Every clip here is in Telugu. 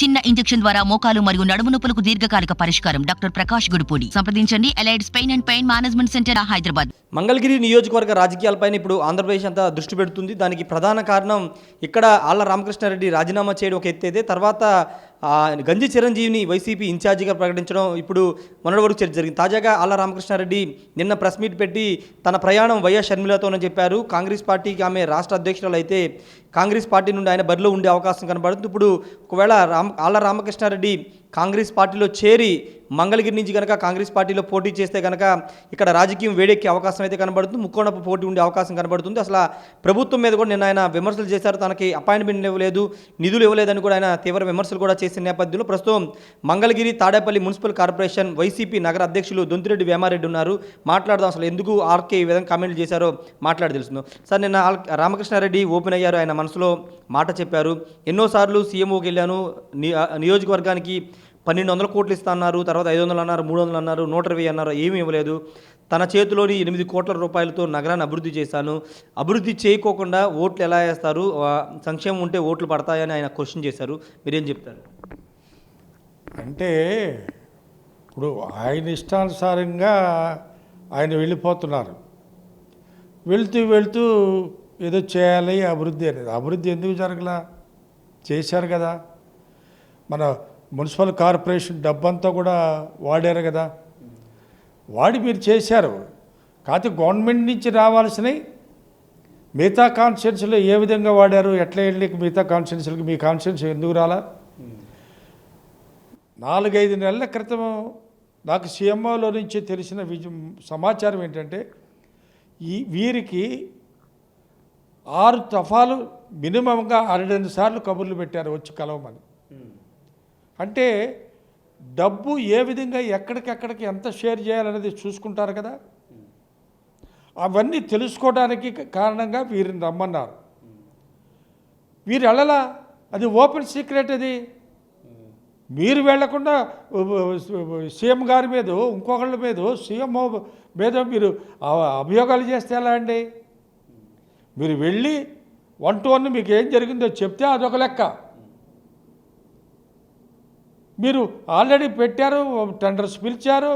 చిన్న ఇంజెక్షన్ ద్వారా మోకాలు మరియు నడుము నొప్పులకు దీర్ఘకాలిక పరిష్కారం. డాక్టర్ ప్రకాష్ గుడిపూడి. సంప్రదించండి. ఎలైడ్స్ pain and pain management centre, Hyderabad. Mangalagiri నియోజకవర్గ రాజకీయాలపైన ఇప్పుడు ఆంధ్రప్రదేశ్ అంతా దృష్టి పెడుతుంది. దానికి ప్రధాన కారణం ఇక్కడ ఆళ్ల రామకృష్ణారెడ్డి రాజీనామా చేయడం ఒక ఎత్తైతే, తర్వాత గంజి చిరంజీవిని వైసీపీ ఇన్ఛార్జిగా ప్రకటించడం ఇప్పుడు మొన్నటి వరకు చర్చ జరిగింది. తాజాగా ఆళ్ల రామకృష్ణారెడ్డి నిన్న ప్రెస్ మీట్ పెట్టి తన ప్రయాణం వైఎస్ షర్మిలతోనని చెప్పారు. కాంగ్రెస్ పార్టీకి ఆమె రాష్ట్ర అధ్యక్షురాలు అయితే కాంగ్రెస్ పార్టీ నుండి ఆయన బరిలో ఉండే అవకాశం కనబడుతుంది. ఇప్పుడు ఒకవేళ ఆళ్ల రామకృష్ణారెడ్డి కాంగ్రెస్ పార్టీలో చేరి మంగళగిరి నుంచి కనుక కాంగ్రెస్ పార్టీలో పోటీ చేస్తే కనుక ఇక్కడ రాజకీయం వేడెక్కే అవకాశం అయితే కనబడుతుంది. ముక్కోణపు పోటీ ఉండే అవకాశం కనబడుతుంది. అసలు ప్రభుత్వం మీద కూడా నిన్న ఆయన విమర్శలు చేశారు. తనకి అపాయింట్మెంట్ ఇవ్వలేదు, నిధులు ఇవ్వలేదని కూడా ఆయన తీవ్ర విమర్శలు కూడా చేసిన నేపథ్యంలో ప్రస్తుతం Mangalagiri Tadepalli municipal corporation YCP నగర అధ్యక్షులు దొంతిరెడ్డి వేమారెడ్డి ఉన్నారు. మాట్లాడదాం అసలు ఎందుకు ఆర్కే ఈ విధంగా కామెంట్లు చేశారో మాట్లాడి తెలుస్తుంది. సార్, నిన్న రామకృష్ణారెడ్డి ఓపెన్ అయ్యారు. ఆయన మనసులో మాట చెప్పారు. ఎన్నోసార్లు సీఎంఓకి వెళ్ళాను, నియోజకవర్గానికి 1200 కోట్లు ఇస్తా అన్నారు, తర్వాత 500 అన్నారు, 300 అన్నారు, 120 అన్నారు, ఏమీ ఇవ్వలేదు. తన చేతిలోని 8 కోట్ల రూపాయలతో నగరాన్ని అభివృద్ధి చేశాను. అభివృద్ధి చేయకోకుండా ఓట్లు ఎలా వేస్తారు, సంక్షేమం ఉంటే ఓట్లు పడతాయని ఆయన క్వశ్చన్ చేశారు. మీరేం చెప్తారు? అంటే ఇప్పుడు ఆయన ఇష్టానుసారంగా ఆయన వెళ్ళిపోతున్నారు. వెళ్తూ ఏదో చేయాలి అభివృద్ధి అనేది. అభివృద్ధి ఎందుకు జరగలా? చేశారు కదా. మన మున్సిపల్ కార్పొరేషన్ డబ్బంతా కూడా వాడారు కదా. వాడి మీరు చేశారు. కాకపోతే గవర్నమెంట్ నుంచి రావాల్సినవి మిగతా కాన్స్టిట్యున్సీలో ఏ విధంగా వాడారు, ఎట్లా వెళ్ళి మిగతా కాన్స్టిట్యున్సీలకి మీ కాన్స్టిట్యున్సీ ఎందుకు రాలా? 4-5 నెలల క్రితం నాకు సీఎంఓలో నుంచి తెలిసిన సమాచారం ఏంటంటే వీరికి 6 దఫాలు మినిమంగా 12 సార్లు కబుర్లు పెట్టారు వచ్చి కలవమని. అంటే డబ్బు ఏ విధంగా ఎక్కడికెక్కడికి ఎంత షేర్ చేయాలనేది చూసుకుంటారు కదా. అవన్నీ తెలుసుకోవడానికి కారణంగా వీరిని రమ్మన్నారు. వీరు వెళ్ళలా, అది ఓపెన్ సీక్రెట్. అది మీరు వెళ్లకుండా సీఎం గారి మీద, ఇంకొకళ్ళ మీద, సీఎం మీద మీరు అభియోగాలు చేస్తే ఎలా అండి? మీరు వెళ్ళి 1 to 1 మీకు ఏం జరిగిందో చెప్తే అదొక లెక్క. మీరు ఆల్రెడీ పెట్టారు, టెండర్స్ పిలిచారు,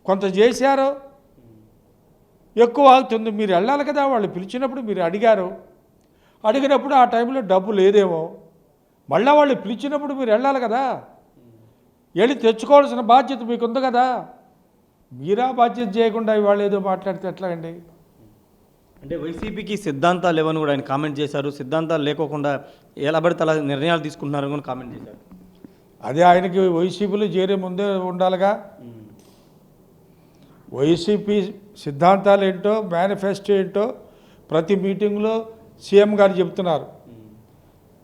కొంత చేశారు, ఎక్కువ అవుతుంది. మీరు వెళ్ళాలి కదా. వాళ్ళు పిలిచినప్పుడు మీరు అడిగినప్పుడు ఆ టైంలో డబ్బు లేదేమో. మళ్ళీ వాళ్ళు పిలిచినప్పుడు మీరు వెళ్ళాలి కదా. వెళ్ళి తెచ్చుకోవాల్సిన బాధ్యత మీకు ఉంది కదా. మీరా బాధ్యత చేయకుండా వాళ్ళు ఏదో మాట్లాడితే ఎట్లా అండి? అంటే వైసీపీకి సిద్ధాంతాలు లేవని కూడా ఆయన కామెంట్ చేశారు. సిద్ధాంతాలు లేకోకుండా ఎలా పడితే అలా నిర్ణయాలు తీసుకుంటున్నారని కూడా కామెంట్ చేశారు. అదే ఆయనకి వైసీపీలో చేరే ముందే ఉండాలిగా. వైసీపీ సిద్ధాంతాలు ఏంటో, మేనిఫెస్టో ఏంటో ప్రతి మీటింగ్లో సీఎం గారు చెప్తున్నారు.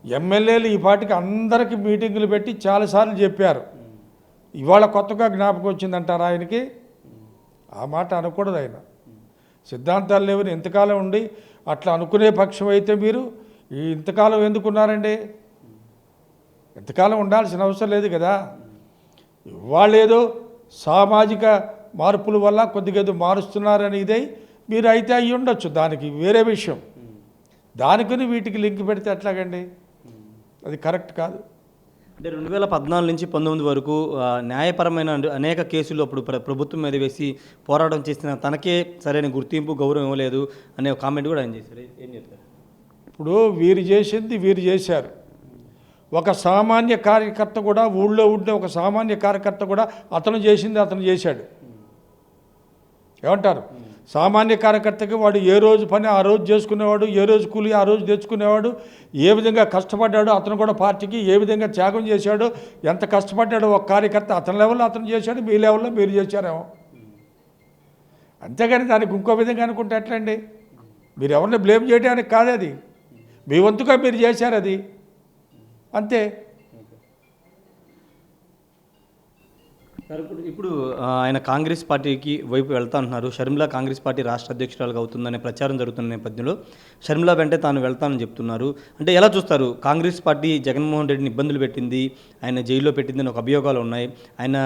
ఎమ్మెల్యేలు ఈ పార్టీకి అందరికీ మీటింగులు పెట్టి చాలాసార్లు చెప్పారు. ఇవాళ కొత్తగా జ్ఞాపకం వచ్చిందంటారు ఆయనకి? ఆ మాట అనకూడదు. ఆయన సిద్ధాంతాలు లేవని ఇంతకాలం ఉండి అట్లా అనుకునే పక్షం అయితే మీరు ఇంతకాలం ఎందుకున్నారండి? ఇంతకాలం ఉండాల్సిన అవసరం లేదు కదా. వాళ్ళేదో సామాజిక మార్పుల వల్ల కొద్దిగా ఏదో మారుస్తున్నారని ఇదే మీరు అయితే అయ్యి ఉండొచ్చు, దానికి వేరే విషయం. దానికని వీటికి లింక్ పెడితే ఎట్లాగండి? అది కరెక్ట్ కాదు. అంటే 2014 నుంచి 19 వరకు న్యాయపరమైన అనేక కేసులు అప్పుడు ప్రభుత్వం మీద వేసి పోరాటం చేసిన తనకే సరైన గుర్తింపు, గౌరవం ఇవ్వలేదు అనే కామెంట్ కూడా ఆయన చేశారు. ఏం చెప్తారు? ఇప్పుడు వీరు చేసింది వీరు చేశారు. ఒక సామాన్య కార్యకర్త కూడా, ఊళ్ళో ఉండే ఒక సామాన్య కార్యకర్త కూడా అతను చేసింది అతను చేశాడు. ఏమంటారు? సామాన్య కార్యకర్తకి వాడు ఏ రోజు పని ఆ రోజు చేసుకునేవాడు, ఏ రోజు కూలి ఆ రోజు తెచ్చుకునేవాడు, ఏ విధంగా కష్టపడ్డాడో అతను కూడా పార్టీకి ఏ విధంగా త్యాగం చేశాడో, ఎంత కష్టపడ్డాడో ఒక కార్యకర్త అతని లెవెల్లో అతను చేశాడు, మీ లెవెల్లో మీరు చేశారేమో. అంతేగాని దానికి ఇంకో విధంగా అనుకుంటే ఎట్లండి? మీరు ఎవరిని బ్లేమ్ చేయడానికి కాదు, అది మీ వంతుగా మీరు చేశారు, అది అంతే. ఇప్పుడు ఆయన కాంగ్రెస్ పార్టీకి వైపు వెళ్తా అంటున్నారు. షర్మిల కాంగ్రెస్ పార్టీ రాష్ట్ర అధ్యక్షురాలుగా అవుతుందనే ప్రచారం జరుగుతున్న నేపథ్యంలో షర్మిల వెంటే తాను వెళ్తానని చెప్తున్నారు. అంటే ఎలా చూస్తారు? కాంగ్రెస్ పార్టీ జగన్మోహన్ రెడ్డిని ఇబ్బందులు పెట్టింది, ఆయన జైల్లో పెట్టిందని ఒక అభియోగాలు ఉన్నాయి. ఆయన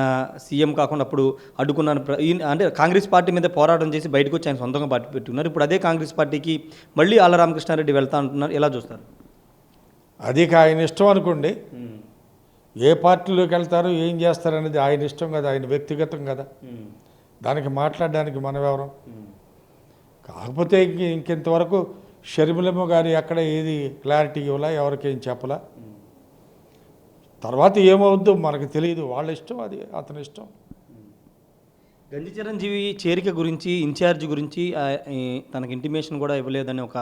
సీఎం కాకుండా అప్పుడు అడ్డుకున్నాను, అంటే కాంగ్రెస్ పార్టీ మీద పోరాటం చేసి బయటకు వచ్చి ఆయన సొంతంగా పార్టీ పెట్టుకున్నారు. ఇప్పుడు అదే కాంగ్రెస్ పార్టీకి మళ్ళీ ఆళ్ల రామకృష్ణారెడ్డి వెళ్తా అంటున్నారు. ఎలా చూస్తారు? అది ఆయన ఇష్టం అనుకోండి. ఏ పార్టీలోకి వెళ్తారు ఏం చేస్తారు అనేది ఆయన ఇష్టం కదా, ఆయన వ్యక్తిగతం కదా, దానికి మాట్లాడడానికి మనం ఎవరం. కాకపోతే ఇంకెంతవరకు షర్మిలమ్మ గారు ఎక్కడ ఏది క్లారిటీ ఇవ్వలా, ఎవరికేం చెప్పలా. తర్వాత ఏమవుద్దో మనకు తెలియదు, వాళ్ళ ఇష్టం, అది అతని ఇష్టం. గంజి చిరంజీవి చేరిక గురించి ఇన్ఛార్జ్ గురించి తనకు ఇంటిమేషన్ కూడా ఇవ్వలేదని ఒక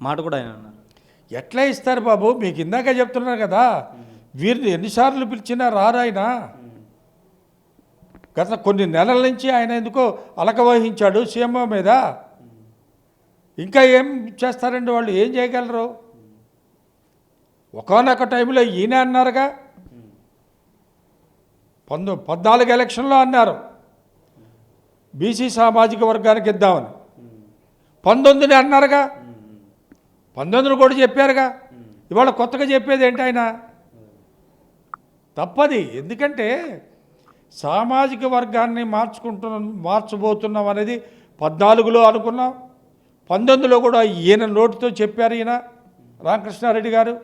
మాట కూడా ఆయన అన్నారు. ఎట్లా ఇస్తారు బాబు, మీకు ఇందాక చెప్తున్నారు కదా, వీరిని ఎన్నిసార్లు పిలిచినా రారు ఆయన. గత కొన్ని నెలల నుంచి ఆయన ఎందుకో అలక వహించాడు సీఎం మీద. ఇంకా ఏం చేస్తారండి వాళ్ళు, ఏం చేయగలరు? ఒకానొక టైంలో ఈయన అన్నారుగా, 14 ఎలక్షన్లో అన్నారు బీసీ సామాజిక వర్గానికి ఇద్దామని. 19 అన్నారుగా, 19 కూడా చెప్పారుగా. ఇవాళ కొత్తగా చెప్పేది ఏంటి ఆయన? తప్పది. ఎందుకంటే సామాజిక వర్గాన్ని మార్చబోతున్నాం అనేది 14లో అనుకున్నాం, 19లో కూడా ఈయన నోటితో చెప్పారు ఈయన రామకృష్ణారెడ్డి గారు.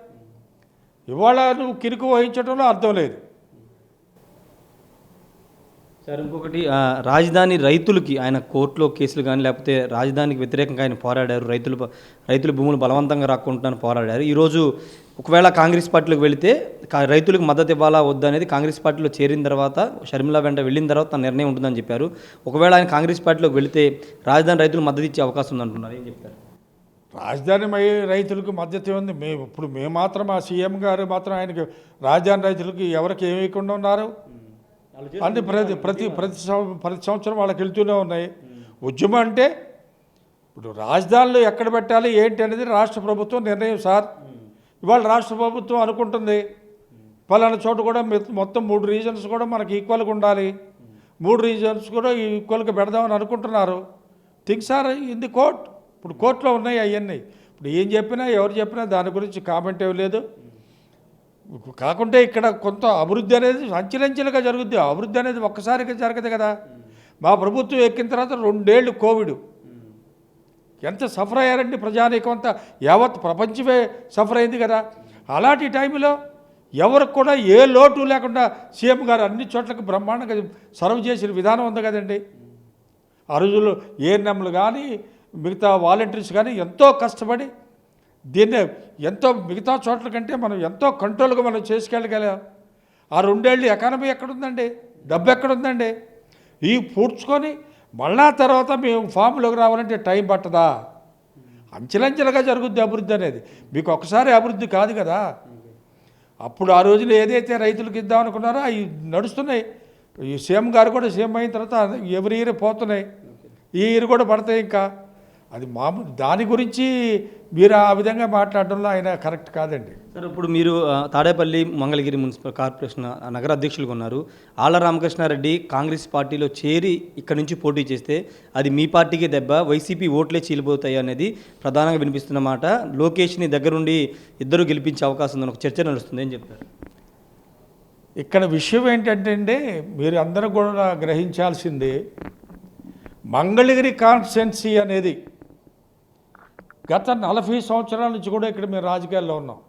ఇవాళ నువ్వు కిరుకు వహించడంలో అర్థం లేదు. సార్ ఇంకొకటి, రాజధాని రైతులకి ఆయన కోర్టులో కేసులు కానీ లేకపోతే రాజధానికి వ్యతిరేకంగా ఆయన పోరాడారు, రైతుల భూములు బలవంతంగా రాకుంటున్నాను పోరాడారు. ఈరోజు ఒకవేళ కాంగ్రెస్ పార్టీలోకి వెళితే రైతులకు మద్దతు ఇవ్వాలా వద్దా అనేది కాంగ్రెస్ పార్టీలో చేరిన తర్వాత, షర్మిల వెంట వెళ్ళిన తర్వాత తన నిర్ణయం ఉంటుందని చెప్పారు. ఒకవేళ ఆయన కాంగ్రెస్ పార్టీలోకి వెళితే రాజధాని రైతులు మద్దతు ఇచ్చే అవకాశం ఉందంటున్నారు, ఏం చెప్తారు? రాజధాని రైతులకు మద్దతు ఉంది. మేము మాత్రం ఆ సీఎం గారు మాత్రం ఆయనకి రాజధాని రైతులకి ఎవరికి ఏమి ఇవ్వకుండా ఉన్నారు అంటే ప్రతి సంవత్సరం వాళ్ళకి వెళ్తూనే ఉన్నాయి. ఉద్యమం అంటే ఇప్పుడు రాజధానిలో ఎక్కడ పెట్టాలి ఏంటి అనేది రాష్ట్ర ప్రభుత్వం నిర్ణయం సార్. ఇవాళ రాష్ట్ర ప్రభుత్వం అనుకుంటుంది పలానా చోట కూడా మొత్తం 3 రీజన్స్ కూడా మనకి ఈక్వల్గా ఉండాలి, 3 రీజన్స్ కూడా ఈక్వల్గా పెడదామని అనుకుంటున్నారు. Things are in the court. ఇప్పుడు కోర్టులో ఉన్నాయి అవన్నీ. ఇప్పుడు ఏం చెప్పినా ఎవరు చెప్పినా దాని గురించి కామెంట్ ఏమి లేదు. కాకుంటే ఇక్కడ కొంత అభివృద్ధి అనేది అంచెలంచెలుగా జరుగుద్ది. అభివృద్ధి అనేది ఒక్కసారిగా జరగదు కదా. మా ప్రభుత్వం ఎక్కిన తర్వాత 2 ఏళ్ళు కోవిడ్, ఎంత సఫర్ అయ్యారండి ప్రజానీకం అంతా, యావత్ ప్రపంచమే సఫర్ అయింది కదా. అలాంటి టైంలో ఎవరికి కూడా ఏ లోటు లేకుండా సీఎం గారు అన్ని చోట్లకి బ్రహ్మాండంగా సర్వ్ చేసిన విధానం ఉంది కదండి. ఆ రోజుల్లో ఏఎన్ఎంలు కానీ మిగతా వాలంటీర్స్ కానీ ఎంతో కష్టపడి దీన్ని ఎంతో మిగతా చోట్ల కంటే మనం ఎంతో కంట్రోల్గా మనం చేసుకెళ్ళగలం. ఆ 2 ఏళ్ళు ఎకానమీ ఎక్కడుందండి, డబ్బు ఎక్కడుందండి? ఈ పూడ్చుకొని మళ్ళా తర్వాత మేము ఫామ్లోకి రావాలంటే టైం పట్టదా? అంచెలంచెలుగా జరుగుద్ది అభివృద్ధి అనేది. మీకు ఒకసారి అభివృద్ధి కాదు కదా. అప్పుడు ఆ రోజున ఏదైతే రైతులకు ఇద్దామనుకున్నారో అవి నడుస్తున్నాయి. ఈ సీఎం గారు కూడా సీఎం అయిన తర్వాత ఎవరి ఇయర్ పోతున్నాయి, ఈ ఇయర్ కూడా పడతాయి. ఇంకా అది మామూలు. దాని గురించి మీరు ఆ విధంగా మాట్లాడడంలో ఆయన కరెక్ట్ కాదండి. సార్ ఇప్పుడు మీరు తాడేపల్లి మంగళగిరి మున్సిపల్ కార్పొరేషన్ నగర అధ్యక్షులుగా ఉన్నారు. ఆళ్ల రామకృష్ణారెడ్డి కాంగ్రెస్ పార్టీలో చేరి ఇక్కడ నుంచి పోటీ చేస్తే అది మీ పార్టీకే దెబ్బ, వైసీపీ ఓట్లే చీలిపోతాయి అనేది ప్రధానంగా వినిపిస్తున్న మాట. లోకేష్ని దగ్గరుండి ఇద్దరు గెలిపించే అవకాశం ఉందని ఒక చర్చ నడుస్తుంది, ఏం చెప్తారు? ఇక్కడ విషయం ఏంటంటే మీరు అందరూ కూడా గ్రహించాల్సింది, మంగళగిరి కాన్స్టిట్యున్సీ అనేది గత 40 సంవత్సరాల నుంచి కూడా ఇక్కడ మేము రాజకీయాల్లో ఉన్నాం.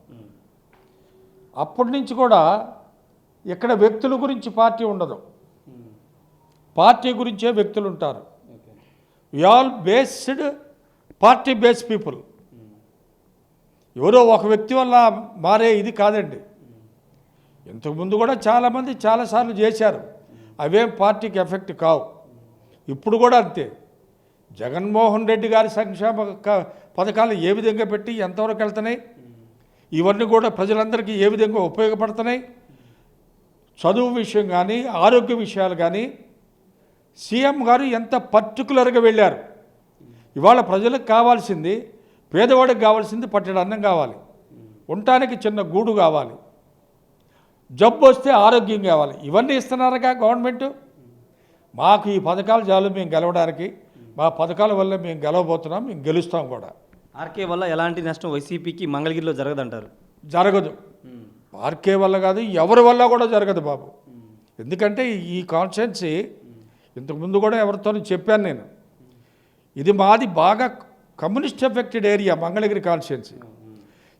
అప్పటి నుంచి కూడా ఇక్కడ వ్యక్తుల గురించి పార్టీ ఉండదు, పార్టీ గురించే వ్యక్తులు ఉంటారు. We all based party based people. ఎవరో ఒక వ్యక్తి వల్ల మారే ఇది కాదండి. ఇంతకుముందు కూడా చాలామంది చాలాసార్లు చేశారు, అవేం పార్టీకి ఎఫెక్ట్ కావు. ఇప్పుడు కూడా అంతే. జగన్మోహన్ రెడ్డి గారి సంక్షేమ పథకాలు ఏ విధంగా పెట్టి ఎంతవరకు వెళ్తున్నాయి, ఇవన్నీ కూడా ప్రజలందరికీ ఏ విధంగా ఉపయోగపడుతున్నాయి, చదువు విషయం కానీ ఆరోగ్య విషయాలు కానీ సీఎం గారు ఎంత పర్టికులర్గా వెళ్ళారు. ఇవాళ ప్రజలకు కావాల్సింది, పేదవాడికి కావాల్సింది పట్టెడు అన్నం కావాలి, ఉండటానికి చిన్న గూడు కావాలి, జబ్బు వస్తే ఆరోగ్యం కావాలి. ఇవన్నీ ఇస్తున్నారుగా గవర్నమెంట్. మాకు ఈ పథకాలు చాలు మేము గెలవడానికి, మా పథకాల వల్ల మేము గెలవబోతున్నాం, మేము గెలుస్తాం కూడా. ఆర్కే వల్ల ఎలాంటి నష్టం వైసీపీకి మంగళగిరిలో జరగదంటారు? జరగదు. ఆర్కే వల్ల కాదు, ఎవరి వల్ల కూడా జరగదు బాబు. ఎందుకంటే ఈ కాన్స్టిట్యున్సీ ఇంతకుముందు కూడా ఎవరితోనూ చెప్పాను నేను, ఇది మాది బాగా communist affected area Mangalagiri constituency.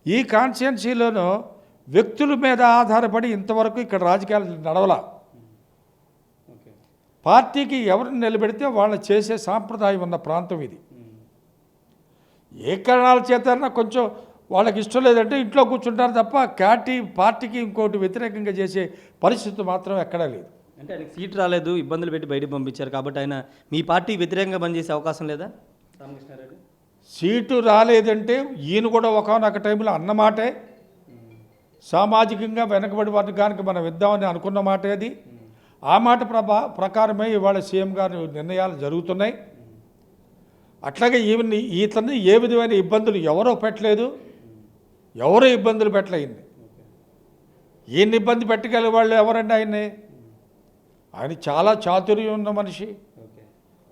ఈ కాన్స్టిట్యున్సీలోనూ వ్యక్తుల మీద ఆధారపడి ఇంతవరకు ఇక్కడ రాజకీయాలు నడవలా. పార్టీకి ఎవరిని నిలబెడితే వాళ్ళని చేసే సాంప్రదాయం ఉన్న ప్రాంతం ఇది. ఏ కారణాల చేత కొంచెం వాళ్ళకి ఇష్టం లేదంటే ఇంట్లో కూర్చుంటారు తప్ప పార్టీకి ఇంకోటి వ్యతిరేకంగా చేసే పరిస్థితి మాత్రం ఎక్కడా లేదు. అంటే ఆయనకి సీట్ రాలేదు, ఇబ్బందులు పెట్టి బయటకు పంపించారు కాబట్టి ఆయన మీ పార్టీ వ్యతిరేకంగా పనిచేసే అవకాశం లేదా రామకృష్ణారెడ్డి? సీటు రాలేదంటే ఈయన కూడా ఒకనొక టైంలో అన్నమాటే, సామాజికంగా వెనకబడి వర్గానికి మనం ఇద్దామని అనుకున్న మాటే అది. ఆ మాట ప్రకారమే ఇవాళ సీఎం గారి నిర్ణయాలు జరుగుతున్నాయి. అట్లాగే ఇతన్ని ఏ విధమైన ఇబ్బందులు ఎవరో పెట్టలేదు, ఎవరో ఇబ్బందులు పెట్టలేదు. ఈయన్ని ఇబ్బంది పెట్టగలిగే వాళ్ళు ఎవరండి? ఆయన చాలా చాతుర్యం ఉన్న మనిషి.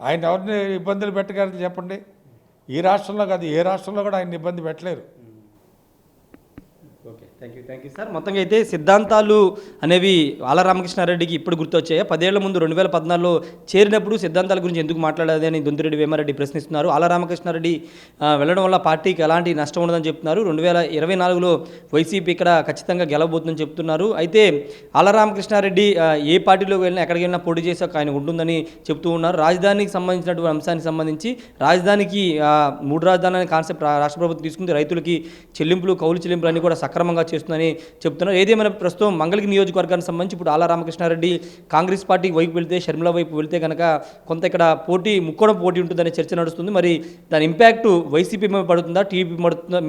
ఆయన ఎవరిని ఇబ్బందులు పెట్టగలరు చెప్పండి? ఈ రాష్ట్రంలో కాదు, ఏ రాష్ట్రంలో కూడా ఆయన ఇబ్బంది పెట్టలేరు. Okay, thank you sir. మొత్తంగా అయితే సిద్ధాంతాలు అనేవి ఆళ్ళ రామకృష్ణారెడ్డికి ఇప్పుడు గుర్తొచ్చాయి. 10 ఏళ్ల ముందు 2014లో చేరినప్పుడు సిద్ధాంతాల గురించి ఎందుకు మాట్లాడేది అని దొంతిరెడ్డి వేమారెడ్డి ప్రశ్నిస్తున్నారు. ఆళ్ళ రామకృష్ణారెడ్డి వెళ్ళడం వల్ల పార్టీకి ఎలాంటి నష్టం ఉండదని చెప్తున్నారు. 2024లో వైసీపీ ఇక్కడ ఖచ్చితంగా గెలవబోతుందని చెప్తున్నారు. అయితే ఆళ్ళ రామకృష్ణారెడ్డి ఏ పార్టీలోకి వెళ్ళినా ఎక్కడికి వెళ్ళినా పోటీ చేసి ఆయన ఉంటుందని చెప్తూ ఉన్నారు. రాజధానికి సంబంధించినటువంటి అంశానికి సంబంధించి రాజధానికి 3 రాజధాని అనే కాన్సెప్ట్ రాష్ట్ర ప్రభుత్వం తీసుకుంది. రైతులకి చెల్లింపులు, కౌలు చెల్లింపులు అన్నీ కూడా సక్రమంగా చేస్తుందని చెప్తున్నారు. ఏదేమైనా ప్రస్తుతం మంగళగిరి నియోజకవర్గానికి సంబంధించి ఇప్పుడు ఆళ్ళ రామకృష్ణారెడ్డి కాంగ్రెస్ పార్టీ వైపు వెళ్తే, షర్మిల వైపు వెళ్తే కనుక కొంత ఇక్కడ ముక్కోణం పోటీ ఉంటుందనే చర్చ నడుస్తుంది. మరి దాని ఇంపాక్ట్ వైసీపీ మీద పడుతుందా, టీడీపీ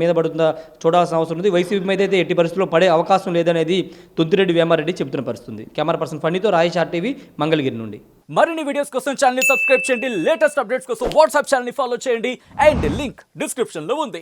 మీద పడుతుందా చూడాల్సిన అవసరం ఉంది. వైసీపీ మీద అయితే ఎట్టి పరిస్థితుల్లో పడే అవకాశం లేదనేది దొంతిరెడ్డి వేమారెడ్డి చెబుతున్న పరిస్థితి. Camera person ఫణితో Rayesh RTV Mangalagiri నుండి. మరిన్ని వీడియోస్ కోసం ఛానల్ ని సబ్స్క్రైబ్ చేయండి. లేటెస్ట్ అప్డేట్స్ కోసం వాట్సాప్ ఛానల్ ని ఫాలో చేయండి. అండ్ లింక్ డిస్క్రిప్షన్ లో ఉంది.